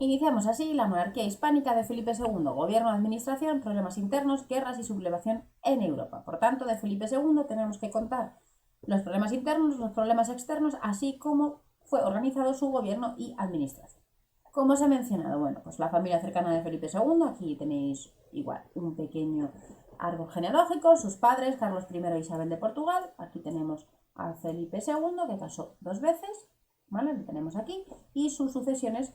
Iniciamos así la monarquía hispánica de Felipe II, gobierno, administración, problemas internos, guerras y sublevación en Europa. Por tanto, de Felipe II tenemos que contar los problemas internos, los problemas externos, así como fue organizado su gobierno y administración. Como os he mencionado, bueno, pues la familia cercana de Felipe II, aquí tenéis igual un pequeño árbol genealógico, sus padres, Carlos I e Isabel de Portugal, aquí tenemos a Felipe II, que casó 2 veces, ¿vale? Lo tenemos aquí, y sus sucesiones,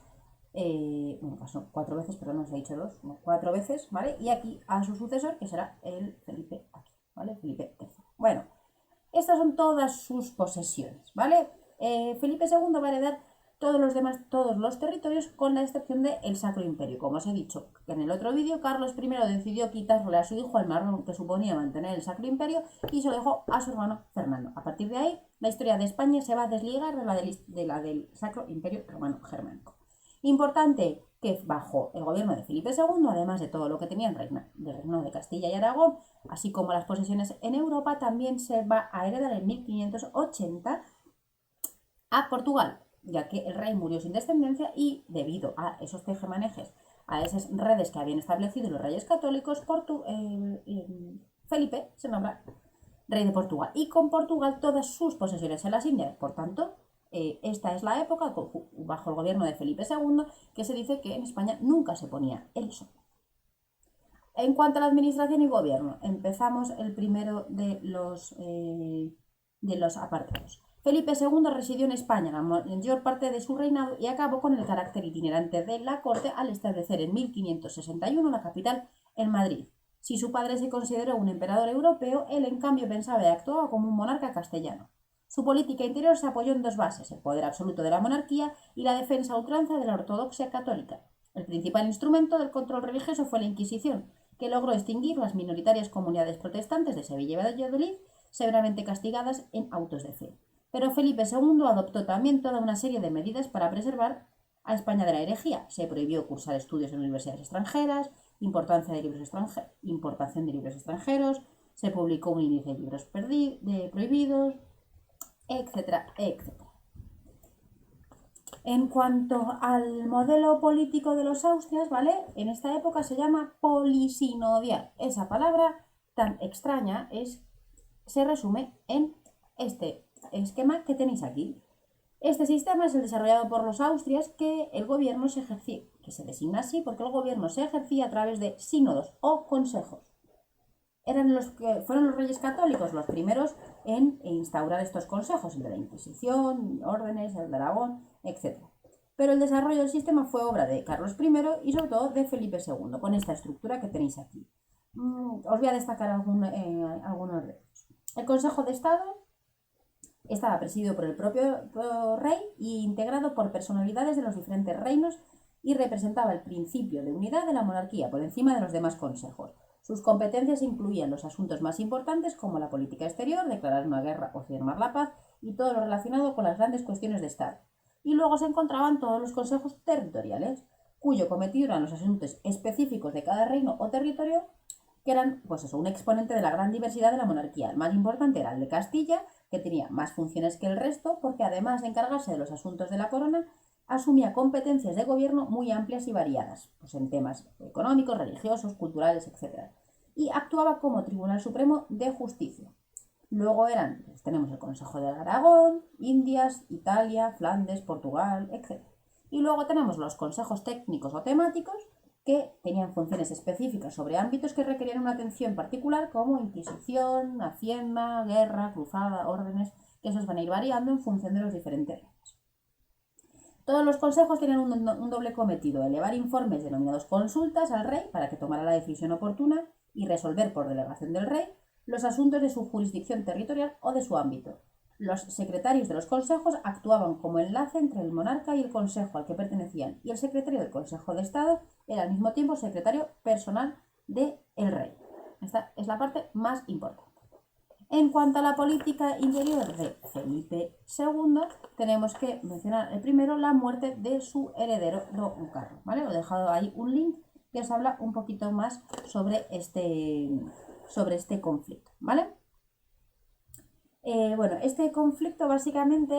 bueno, casó 4 veces, pero no os he dicho 2, no, 4 veces, ¿vale? Y aquí a su sucesor, que será el Felipe aquí, ¿vale? Felipe III. Bueno, estas son todas sus posesiones, ¿vale? Felipe II va a heredar todos los territorios con la excepción del Sacro Imperio. Como os he dicho en el otro vídeo, Carlos I decidió quitarle a su hijo el marrón que suponía mantener el Sacro Imperio y se lo dejó a su hermano Fernando. A partir de ahí, la historia de España se va a desligar de la del Sacro Imperio Romano Germánico. Importante que bajo el gobierno de Felipe II, además de todo lo que tenía el reino de Castilla y Aragón, así como las posesiones en Europa, también se va a heredar en 1580 a Portugal, ya que el rey murió sin descendencia y debido a esos tejemanejes, a esas redes que habían establecido los reyes católicos, Felipe se nombra rey de Portugal y con Portugal todas sus posesiones en las Indias. Por tanto, esta es la época, bajo el gobierno de Felipe II, que se dice que en España nunca se ponía el sol. En cuanto a la administración y gobierno, empezamos el primero de los apartados. Felipe II residió en España la mayor parte de su reinado y acabó con el carácter itinerante de la corte al establecer en 1561 la capital en Madrid. Si su padre se consideró un emperador europeo, él en cambio pensaba y actuaba como un monarca castellano. Su política interior se apoyó en 2 bases, el poder absoluto de la monarquía y la defensa a ultranza de la ortodoxia católica. El principal instrumento del control religioso fue la Inquisición, que logró extinguir las minoritarias comunidades protestantes de Sevilla y Valladolid, severamente castigadas en autos de fe. Pero Felipe II adoptó también toda una serie de medidas para preservar a España de la herejía. Se prohibió cursar estudios en universidades extranjeras, importación de libros extranjeros, se publicó un índice de libros prohibidos, etcétera, etcétera. En cuanto al modelo político de los Austrias, ¿vale? En esta época se llama polisinodial. Esa palabra tan extraña se resume en este esquema que tenéis aquí. Este sistema es el desarrollado por los Austrias que el gobierno se ejercía, que se designa así porque el gobierno se ejercía a través de sínodos o consejos. Fueron los reyes católicos los primeros en instaurar estos consejos, el de la Inquisición, órdenes, el de Aragón, etc. Pero el desarrollo del sistema fue obra de Carlos I y sobre todo de Felipe II, con esta estructura que tenéis aquí. Os voy a destacar algunos de ellos. El Consejo de Estado estaba presidido por el propio rey e integrado por personalidades de los diferentes reinos y representaba el principio de unidad de la monarquía por encima de los demás consejos. Sus competencias incluían los asuntos más importantes como la política exterior, declarar una guerra o firmar la paz y todo lo relacionado con las grandes cuestiones de Estado. Y luego se encontraban todos los consejos territoriales, cuyo cometido eran los asuntos específicos de cada reino o territorio, que eran, pues eso, un exponente de la gran diversidad de la monarquía. El más importante era el de Castilla, que tenía más funciones que el resto, porque además de encargarse de los asuntos de la corona, asumía competencias de gobierno muy amplias y variadas, pues en temas económicos, religiosos, culturales, etc. Y actuaba como Tribunal Supremo de Justicia. Luego tenemos el Consejo de Aragón, Indias, Italia, Flandes, Portugal, etc. Y luego tenemos los consejos técnicos o temáticos, que tenían funciones específicas sobre ámbitos que requerían una atención particular como Inquisición, Hacienda, Guerra, Cruzada, órdenes, que esos van a ir variando en función de los diferentes reinos. Todos los consejos tienen un doble cometido: elevar informes denominados consultas al rey para que tomara la decisión oportuna y resolver por delegación del rey los asuntos de su jurisdicción territorial o de su ámbito. Los secretarios de los consejos actuaban como enlace entre el monarca y el consejo al que pertenecían, y el secretario del Consejo de Estado era al mismo tiempo secretario personal del rey. Esta es la parte más importante. En cuanto a la política interior de Felipe II, tenemos que mencionar primero la muerte de su heredero Don Carlos, ¿vale? Os he dejado ahí un link que os habla un poquito más sobre este conflicto, ¿vale? Bueno, este conflicto básicamente,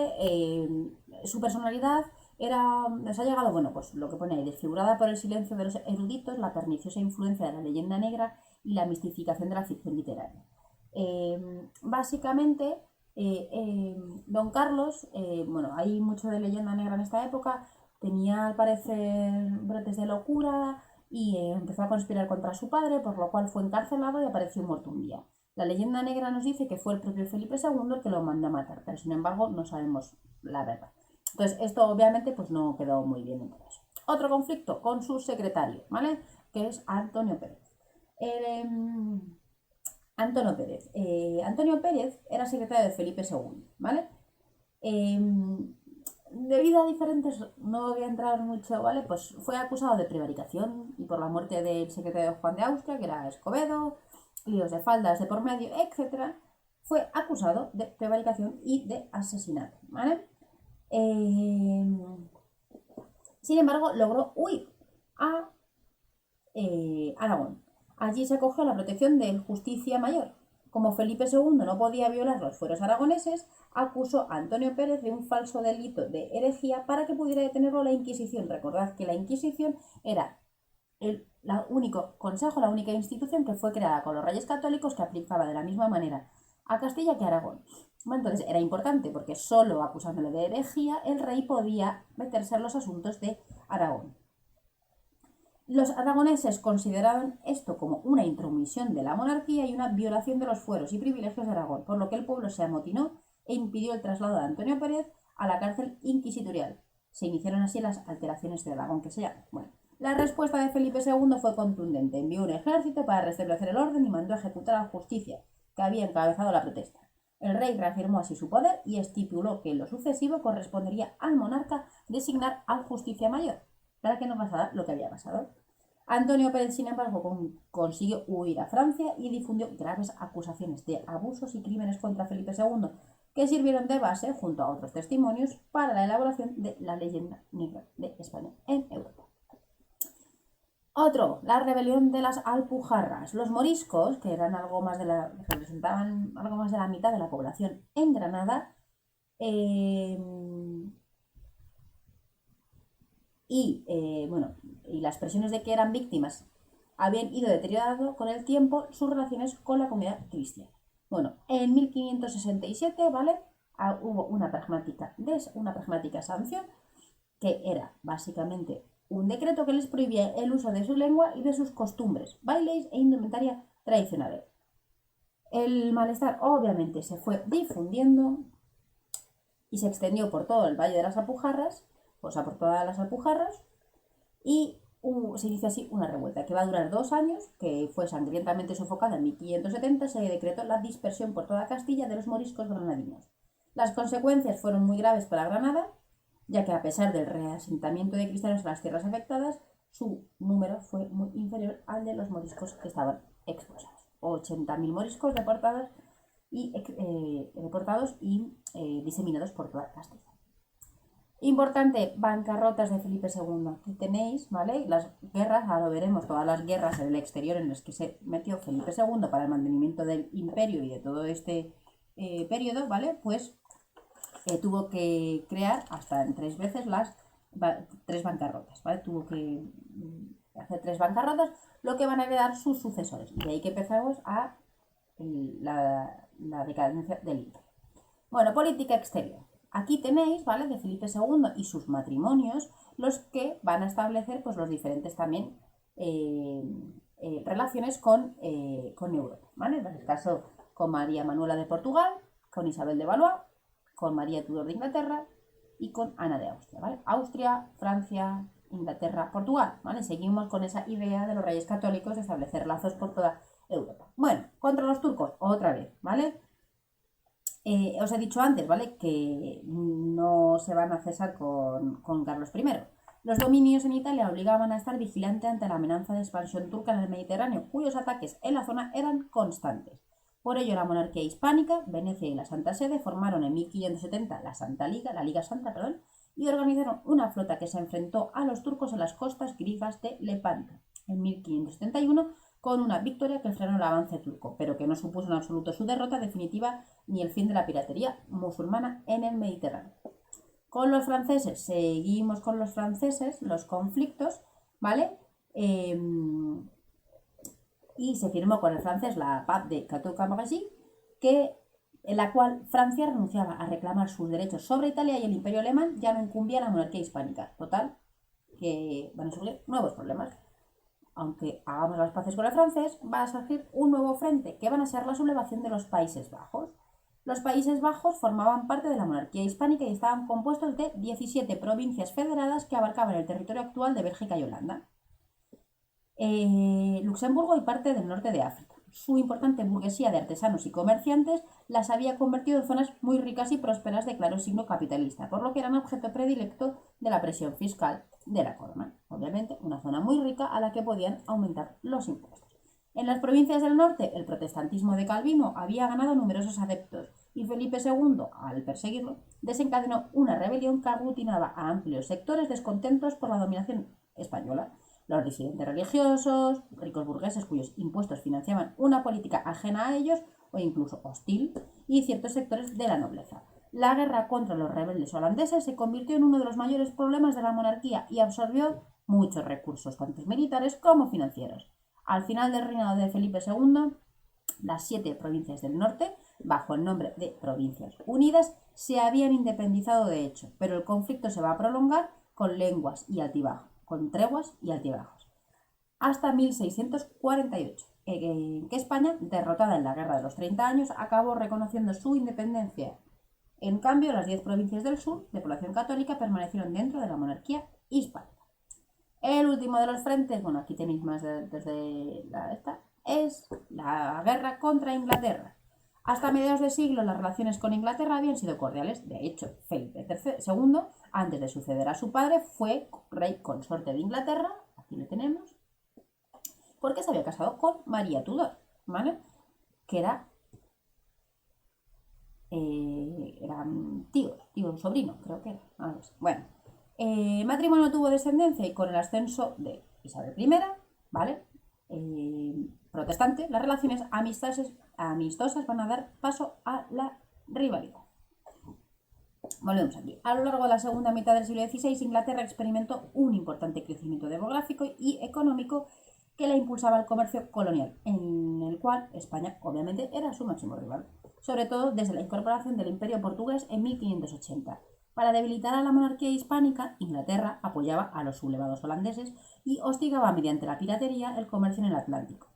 su personalidad nos ha llegado, bueno, pues lo que pone ahí, desfigurada por el silencio de los eruditos, la perniciosa influencia de la leyenda negra y la mistificación de la ficción literaria. Básicamente, Don Carlos, bueno, hay mucho de leyenda negra en esta época, tenía al parecer brotes de locura y empezó a conspirar contra su padre, por lo cual fue encarcelado y apareció muerto un día. La leyenda negra nos dice que fue el propio Felipe II el que lo mandó a matar, pero sin embargo no sabemos la verdad. Entonces, esto obviamente pues no quedó muy bien en todo eso. Otro conflicto con su secretario, ¿vale? Que es Antonio Pérez. Antonio Pérez era secretario de Felipe II, ¿vale? Debido a diferentes, no voy a entrar mucho, ¿vale? Pues fue acusado de prevaricación y por la muerte del secretario Juan de Austria, que era Escobedo, líos de faldas de por medio, etc. Fue acusado de prevaricación y de asesinato, ¿vale? Sin embargo, logró huir a Aragón. Allí se acogió a la protección del Justicia Mayor. Como Felipe II no podía violar los fueros aragoneses, acusó a Antonio Pérez de un falso delito de herejía para que pudiera detenerlo la Inquisición. Recordad que la Inquisición era el único consejo, la única institución que fue creada con los reyes católicos que aplicaba de la misma manera a Castilla que a Aragón. Entonces era importante porque solo acusándole de herejía el rey podía meterse en los asuntos de Aragón. Los aragoneses consideraban esto como una intromisión de la monarquía y una violación de los fueros y privilegios de Aragón, por lo que el pueblo se amotinó e impidió el traslado de Antonio Pérez a la cárcel inquisitorial. Se iniciaron así las alteraciones de Aragón, que se llaman. Bueno, la respuesta de Felipe II fue contundente. Envió un ejército para restablecer el orden y mandó ejecutar a la justicia, que había encabezado la protesta. El rey reafirmó así su poder y estipuló que en lo sucesivo correspondería al monarca designar al Justicia Mayor, para que no pasara lo que había pasado. Antonio Pérez, sin embargo, consiguió huir a Francia y difundió graves acusaciones de abusos y crímenes contra Felipe II, que sirvieron de base, junto a otros testimonios, para la elaboración de la leyenda negra de España en Europa. Otro, la rebelión de las Alpujarras. Los moriscos, que eran representaban algo más de la mitad de la población en Granada, y las presiones de que eran víctimas habían ido deteriorando con el tiempo sus relaciones con la comunidad cristiana. Bueno, en 1567, ¿vale? Hubo una pragmática sanción que era básicamente un decreto que les prohibía el uso de su lengua y de sus costumbres, bailes e indumentaria tradicionales. El malestar obviamente se fue difundiendo y se extendió por todo el Valle de las Alpujarras, o sea, por todas las Alpujarras, y se inició así una revuelta que va a durar 2 años, que fue sangrientamente sofocada en 1570. Se decretó la dispersión por toda Castilla de los moriscos granadinos. Las consecuencias fueron muy graves para Granada, ya que a pesar del reasentamiento de cristianos en las tierras afectadas, su número fue muy inferior al de los moriscos que estaban expulsados. 80.000 moriscos deportados y diseminados por toda Castilla. Importante, bancarrotas de Felipe II. Aquí tenéis, ¿vale? Las guerras, ahora veremos todas las guerras en el exterior en las que se metió Felipe II para el mantenimiento del imperio y de todo este periodo, ¿vale? Pues tuvo que crear hasta en 3 veces las 3 bancarrotas, ¿vale? Tuvo que hacer 3 bancarrotas, lo que van a quedar sus sucesores. Y de ahí que empezamos a la decadencia del imperio. Bueno, política exterior. Aquí tenéis, ¿vale? De Felipe II y sus matrimonios, los que van a establecer pues los diferentes también relaciones con Europa, ¿vale? En el caso con María Manuela de Portugal, con Isabel de Valois, con María Tudor de Inglaterra y con Ana de Austria, ¿vale? Austria, Francia, Inglaterra, Portugal, ¿vale? Seguimos con esa idea de los reyes católicos de establecer lazos por toda Europa. Bueno, contra los turcos, otra vez, ¿vale? Os he dicho antes, ¿vale? Que no se van a cesar con Carlos I. Los dominios en Italia obligaban a estar vigilante ante la amenaza de expansión turca en el Mediterráneo, cuyos ataques en la zona eran constantes. Por ello, la monarquía hispánica, Venecia y la Santa Sede formaron en 1570 la Liga Santa, y organizaron una flota que se enfrentó a los turcos en las costas griegas de Lepanto. En 1571, con una victoria que frenó el avance turco, pero que no supuso en absoluto su derrota definitiva ni el fin de la piratería musulmana en el Mediterráneo. Con los franceses, seguimos con los franceses, los conflictos, ¿vale? Y se firmó con el francés la paz de Cateau-Cambrésis, en la cual Francia renunciaba a reclamar sus derechos sobre Italia y el imperio alemán ya no incumbía la monarquía hispánica. Total, que van a surgir nuevos problemas. Aunque hagamos las paces con el francés, va a surgir un nuevo frente, que van a ser la sublevación de los Países Bajos. Los Países Bajos formaban parte de la monarquía hispánica y estaban compuestos de 17 provincias federadas que abarcaban el territorio actual de Bélgica y Holanda, Luxemburgo y parte del norte de África. Su importante burguesía de artesanos y comerciantes las había convertido en zonas muy ricas y prósperas de claro signo capitalista, por lo que eran objeto predilecto de la presión fiscal de la corona. Obviamente, una zona muy rica a la que podían aumentar los impuestos. En las provincias del norte, el protestantismo de Calvino había ganado numerosos adeptos y Felipe II, al perseguirlo, desencadenó una rebelión que aglutinaba a amplios sectores descontentos por la dominación española. Los disidentes religiosos, ricos burgueses cuyos impuestos financiaban una política ajena a ellos o incluso hostil, y ciertos sectores de la nobleza. La guerra contra los rebeldes holandeses se convirtió en uno de los mayores problemas de la monarquía y absorbió muchos recursos, tanto militares como financieros. Al final del reinado de Felipe II, las 7 provincias del norte, bajo el nombre de Provincias Unidas, se habían independizado de hecho, pero el conflicto se va a prolongar con lenguas y altibajos, con treguas y altibajos, hasta 1648, en que España, derrotada en la Guerra de los 30 años, acabó reconociendo su independencia. En cambio, las 10 provincias del sur, de población católica, permanecieron dentro de la monarquía hispánica. El último de los frentes, bueno, aquí tenéis más desde esta, es la guerra contra Inglaterra. Hasta mediados de siglo las relaciones con Inglaterra habían sido cordiales. De hecho, Felipe II, antes de suceder a su padre, fue rey consorte de Inglaterra, aquí lo tenemos, porque se había casado con María Tudor, ¿vale? Que eran tío, sobrino, creo que era. Bueno, matrimonio tuvo descendencia y con el ascenso de Isabel I, ¿vale? Protestante, las relaciones amistosas van a dar paso a la rivalidad. Volvemos aquí. A lo largo de la segunda mitad del siglo XVI, Inglaterra experimentó un importante crecimiento demográfico y económico que la impulsaba al comercio colonial, en el cual España obviamente era su máximo rival, sobre todo desde la incorporación del Imperio portugués en 1580. Para debilitar a la monarquía hispánica, Inglaterra apoyaba a los sublevados holandeses y hostigaba mediante la piratería el comercio en el Atlántico.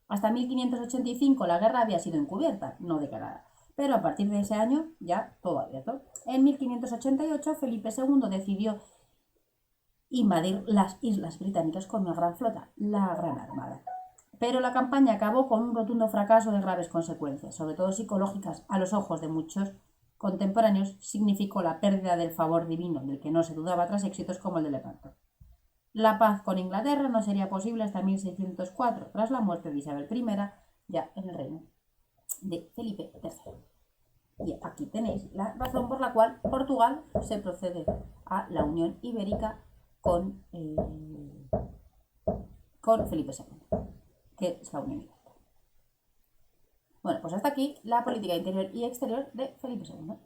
Hasta 1585 la guerra había sido encubierta, no declarada, pero a partir de ese año ya todo abierto. En 1588 Felipe II decidió invadir las Islas Británicas con una gran flota, la Gran Armada. Pero la campaña acabó con un rotundo fracaso de graves consecuencias, sobre todo psicológicas. A los ojos de muchos contemporáneos significó la pérdida del favor divino, del que no se dudaba tras éxitos como el de Lepanto. La paz con Inglaterra no sería posible hasta 1604, tras la muerte de Isabel I, ya en el reino de Felipe III. Y aquí tenéis la razón por la cual Portugal se procede a la Unión Ibérica con Felipe II, que es la Unión Ibérica. Bueno, pues hasta aquí la política interior y exterior de Felipe II.